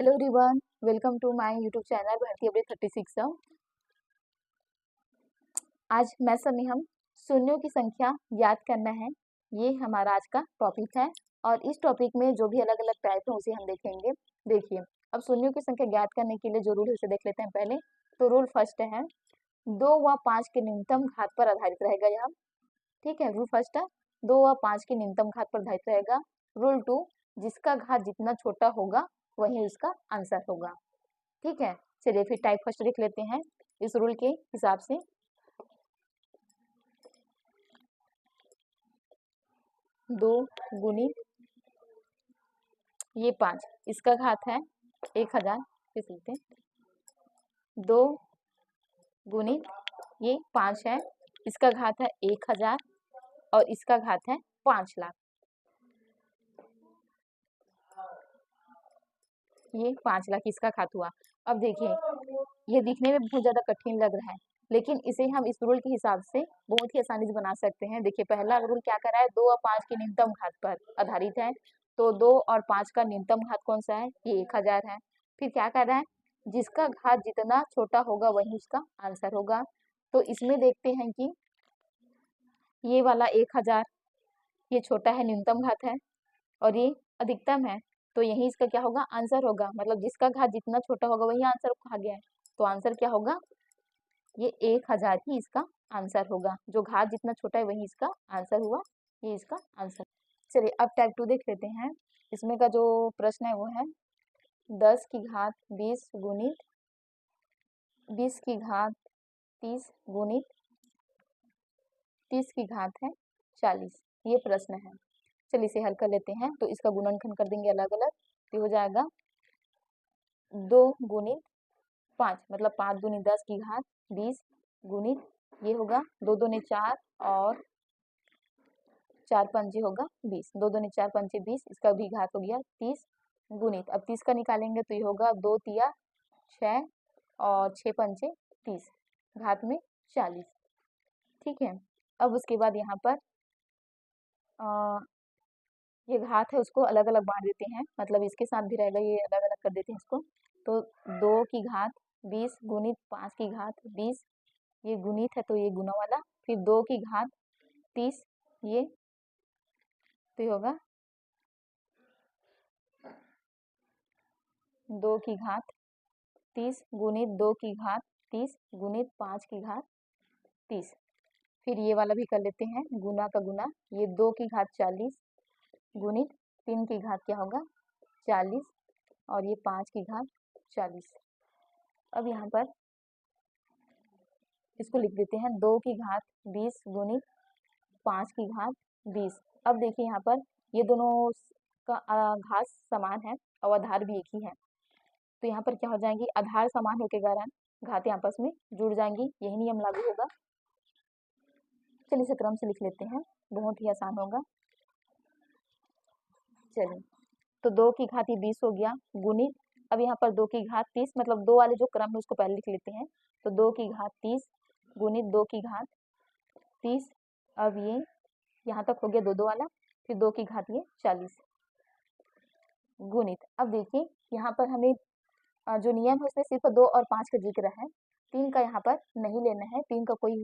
Hello everyone, welcome to my YouTube channel Bharti update 36। आज maths में हम शून्यों की संख्या याद करना है, ये हमारा आज का टॉपिक है। और इस टॉपिक में जो भी अलग अलग टाइप है उसे हम देखेंगे। देखिए, अब शून्यों की संख्या ज्ञात करने के लिए जो रूल है उसे देख लेते हैं पहले। तो रूल फर्स्ट है 2 व 5 के न्यूनतम घात पर आधारित रहेगा यह। ठीक है, रूल फर्स्ट है 2 व 5 के न्यूनतम घात पर आधारित रहेगा। रूल 2, जिसका घात जितना छोटा होगा वही उसका आंसर होगा। ठीक है, चलिए फिर टाइप फर्स्ट लिख लेते हैं इस रूल के हिसाब से। 2 गुणित ये 5, इसका घात है 1000। लिख लेते हैं 2 गुणित ये 5 है, इसका घात है 1000 और इसका घात है 5 लाख। ये 5 लाख इसका घात हुआ। अब देखिए, ये दिखने में बहुत ज्यादा कठिन लग रहा है, लेकिन इसे हम इस रूल के हिसाब से बहुत ही आसानी से बना सकते हैं। देखिए, पहला रूल क्या कर रहा है, 2 और 5 के न्यूनतम घात पर आधारित है। तो 2 और 5 का न्यूनतम घात कौन सा है, ये 1000 है। फिर क्या कर रहा है, जिसका घात जितना छोटा होगा वही उसका आंसर होगा। तो इसमें देखते हैं कि ये वाला 1000 ये छोटा है, न्यूनतम घात है, और ये अधिकतम है, तो यही इसका क्या होगा, आंसर होगा। मतलब जिसका घात जितना छोटा होगा वही आंसर कहा गया है। तो आंसर क्या होगा, ये 1000 ही इसका आंसर होगा। जो घात जितना छोटा है वही इसका आंसर हुआ, ये इसका आंसर। चलिए अब टाइप 2 देख लेते हैं। इसमें का जो प्रश्न है वो है 10 की घात 20 गुणित 20 की घात 30 गुणित 30 की घात है 40। ये प्रश्न है। चलिए इसे हल कर लेते हैं। तो इसका गुणनखंड कर देंगे अलग अलग, तो हो जाएगा 2 गुणित 5, मतलब 5 दूनी 10 की घात 20 गुणित ये होगा 2 दूनी 4 और 4 पंजे होगा 20, 2 दूनी 4 पंजे 20, इसका भी घात हो गया 30 गुणित। अब 30 का निकालेंगे तो ये होगा 2 तिया 6 और 6 पंजे 30, घात में 40। ठीक है, अब उसके बाद यहाँ पर ये घात है उसको अलग अलग बांट देते हैं, मतलब इसके साथ भी रहेगा, ये अलग अलग कर देते हैं इसको। तो 2 की घात 20 गुणित 5 की घात 20, ये गुणित है तो ये गुना वाला, फिर 2 की घात 30, ये तो ये होगा 2 की घात 30 गुणित 2 की घात 30 गुणित 5 की घात 30। फिर ये वाला भी कर लेते हैं, गुना का गुना, ये 2 की घात 40 गुणित 3 की घात क्या होगा 40 और ये 5 की घात 40। अब यहाँ पर इसको लिख देते हैं 2 की घात 20 गुणित 5 की घात 20। अब देखिए यहाँ पर ये दोनों का घात समान है और आधार भी एक ही है, तो यहाँ पर क्या हो जाएंगी, आधार समान होने के कारण घातें आपस में जुड़ जाएंगी, यही नियम लागू होगा। चलिए इसे क्रम से लिख लेते हैं, बहुत ही आसान होगा। चलिए, तो 2 की घात 20 हो गया गुणित, अब यहाँ पर 2 की घात 30, मतलब 2 वाले जो क्रम है उसको पहले लिख लेते हैं। तो 2 की घात 30 गुणित 2 की घात 30, अब ये यहाँ तक हो गया 2 2 वाला, फिर 2 की घात ये 40 गुणित। अब देखिए यहाँ पर हमें जो नियम है उसमें सिर्फ 2 और 5 का जिक्र है, 3 का यहाँ पर नहीं लेना है, 3 का कोई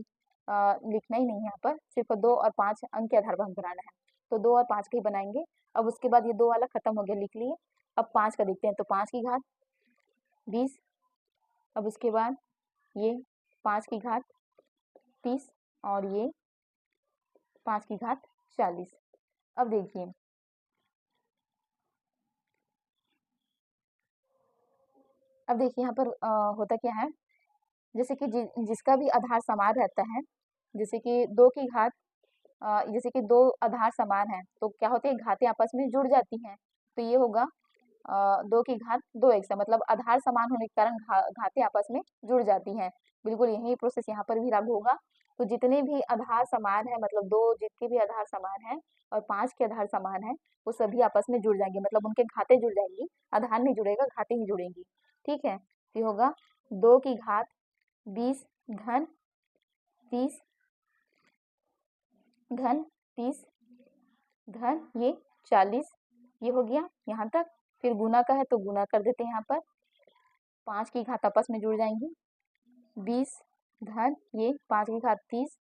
लिखना ही नहीं है यहाँ पर, सिर्फ 2 और 5 अंक के आधार पर हम बनाना है, तो 2 और 5 का ही बनाएंगे। अब उसके बाद ये 2 वाला खत्म हो गया, लिख लिए। अब 5 का देखते हैं, तो 5 की घात 20, अब उसके बाद ये 5 की घात 30 और ये 5 की घात 40। अब देखिए यहाँ पर होता क्या है, जैसे कि जिसका भी आधार समान रहता है, जैसे कि 2 की घात जैसे कि 2 आधार समान है तो क्या होते हैं, घातें आपस में जुड़ जाती हैं। तो ये होगा 2 की घात 2x, मतलब आधार समान होने के कारण घातें आपस में जुड़ जाती हैं। बिल्कुल यही प्रोसेस यहाँ पर भी लागू होगा। तो जितने भी आधार समान है, मतलब 2 जितके भी आधार समान है और 5 के आधार समान है, वो सभी आपस में जुड़ जाएंगे, मतलब उनके घातें जुड़ जाएंगी, आधार नहीं जुड़ेगा, घातें ही जुड़ेंगी। ठीक है, ये होगा 2 की घात 20 घन 30 घन 30 घन ये 40, ये हो गया यहाँ तक। फिर गुना का है तो गुना कर देते हैं यहाँ पर। 5 की घात आपस में जुड़ जाएंगी, 20 धन ये 5 की घात 30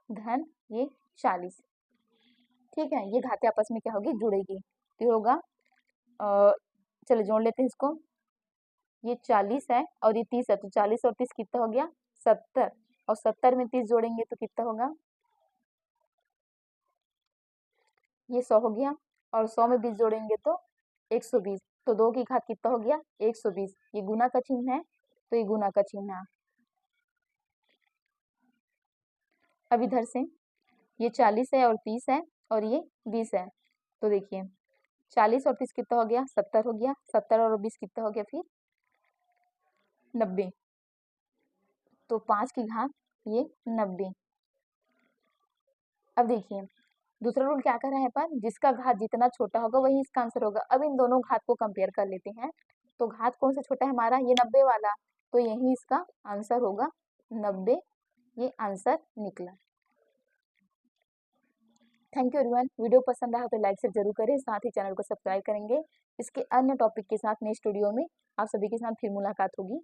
धन ये 40। ठीक है, ये घातें आपस में क्या होगी, जुड़ेगी, तो होगा चलो जोड़ लेते हैं इसको। ये 40 है और ये 30 है, तो 40 और 30 कितना हो गया, 70, और 70 में 30 जोड़ेंगे तो कितना होगा, ये 100 हो गया, और 100 में 20 जोड़ेंगे तो 120, तो 2 की घात कितना हो गया, 120। ये गुना का चिन्ह है, तो ये गुना का चिन्ह है। अब इधर से ये 40 है और 30 है और ये 20 है, तो देखिए 40 और 30 कितना हो गया, 70 हो गया, 70 और 20 कितना हो गया फिर 90, तो 5 की घात ये 90। अब देखिए दूसरा रूल क्या कर रहा है पर, जिसका घात जितना छोटा होगा वही इसका आंसर होगा। अब इन दोनों घात को कंपेयर कर लेते हैं, तो घात कौन सा छोटा है हमारा, ये 90 वाला, तो यही इसका आंसर होगा 90, ये आंसर निकला। थैंक यू एवरीवन, वीडियो पसंद आया तो लाइक से जरूर करें, साथ ही चैनल को सब्सक्राइब करेंगे। इसके अन्य टॉपिक के साथ नेक्स्ट वीडियो में आप सभी के साथ फिर मुलाकात होगी।